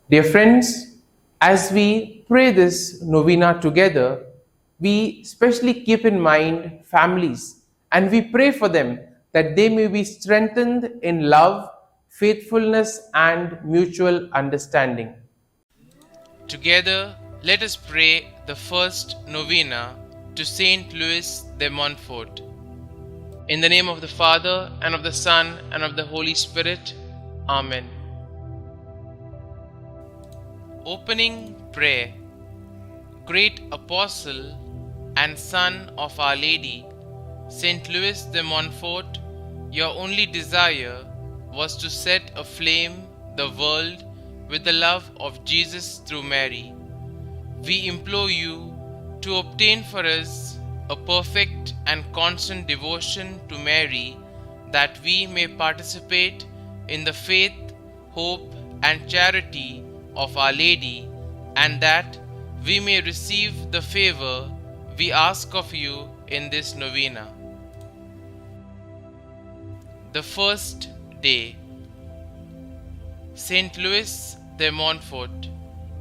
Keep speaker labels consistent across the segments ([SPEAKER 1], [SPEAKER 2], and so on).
[SPEAKER 1] Dear friends, as we pray this novena together, we specially keep in mind families and we pray for them that they may be strengthened in love, faithfulness, and mutual understanding. Together, let us pray the first novena to Saint Louis de Montfort. In the name of the Father, and of the Son, and of the Holy Spirit. Amen. Opening prayer. Great Apostle and Son of Our Lady, Saint Louis de Montfort, your only desire was to set aflame the world with the love of Jesus through Mary. We implore you to obtain for us a perfect and constant devotion to Mary, that we may participate in the faith, hope, and charity of Our Lady, and that we may receive the favor we ask of you in this novena. The first day. Saint Louis de Montfort,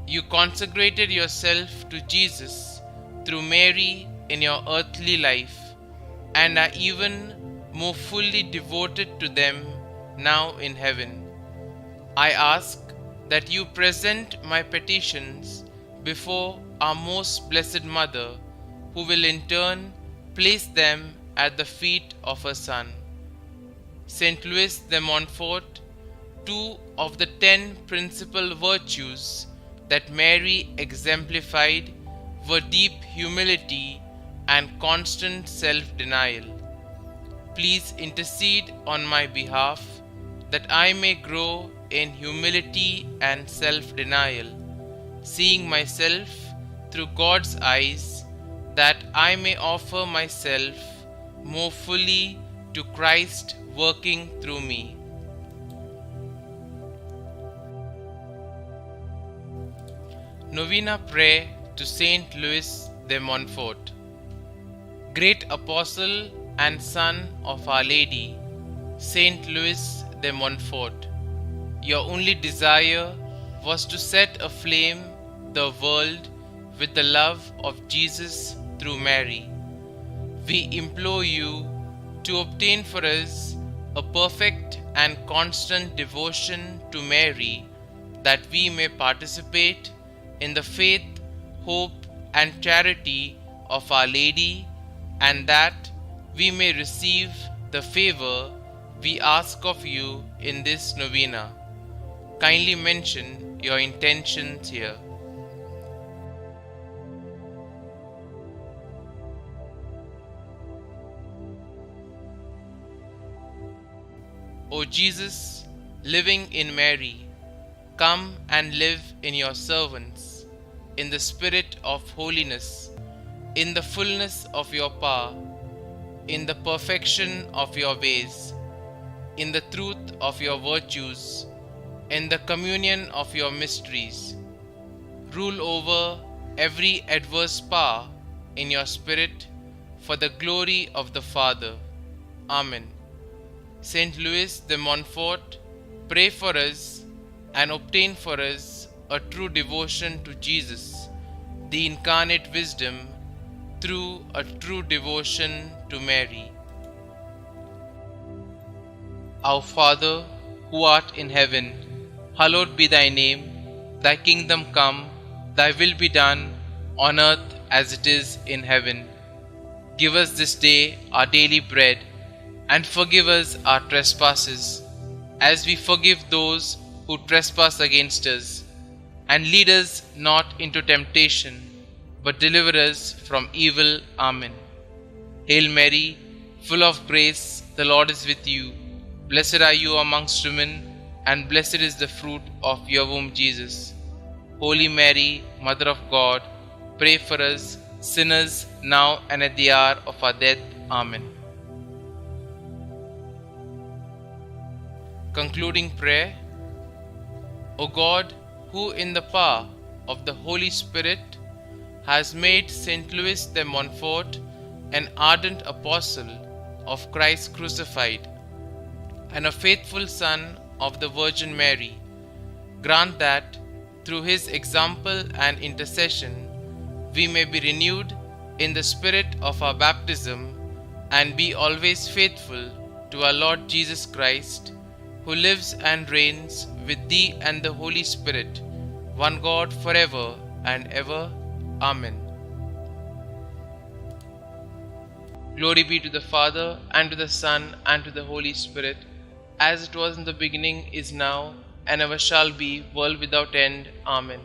[SPEAKER 1] you consecrated yourself to Jesus through Mary in your earthly life, and are even more fully devoted to them now in heaven. I ask that you present my petitions before our most blessed Mother, who will in turn place them at the feet of her Son. Saint Louis de Montfort, 2 of the 10 principal virtues that Mary exemplified were deep humility and constant self-denial. Please intercede on my behalf that I may grow in humility and self-denial, seeing myself through God's eyes, that I may offer myself more fully to Christ working through me. Novena Prayer to Saint Louis de Montfort. Great Apostle and Son of Our Lady, Saint Louis de Montfort, your only desire was to set aflame the world with the love of Jesus through Mary. We implore you to obtain for us a perfect and constant devotion to Mary, that we may participate in the faith, hope, and charity of Our Lady, and that we may receive the favor we ask of you in this novena. Kindly mention your intentions here. O Jesus, living in Mary, come and live in your servants, in the spirit of holiness, in the fullness of your power, in the perfection of your ways, in the truth of your virtues, in the communion of your mysteries. Rule over every adverse power in your spirit, for the glory of the Father. Amen. Saint Louis de Montfort, pray for us and obtain for us a true devotion to Jesus, the incarnate wisdom, through a true devotion to Mary. Our Father, who art in heaven, hallowed be thy name. Thy kingdom come, thy will be done, on earth as it is in heaven. Give us this day our daily bread, and forgive us our trespasses, as we forgive those who trespass against us. And lead us not into temptation, but deliver us from evil. Amen. Hail Mary, full of grace, the Lord is with you. Blessed are you amongst women, and blessed is the fruit of your womb, Jesus. Holy Mary, Mother of God, pray for us sinners, now and at the hour of our death. Amen. Concluding prayer. O God, who in the power of the Holy Spirit has made Saint Louis de Montfort an ardent apostle of Christ crucified and a faithful son of the Virgin Mary, grant that, through his example and intercession, we may be renewed in the spirit of our baptism and be always faithful to our Lord Jesus Christ, who lives and reigns with thee and the Holy Spirit, one God forever and ever. Amen. Glory be to the Father, and to the Son, and to the Holy Spirit, as it was in the beginning, is now, and ever shall be, world without end. Amen.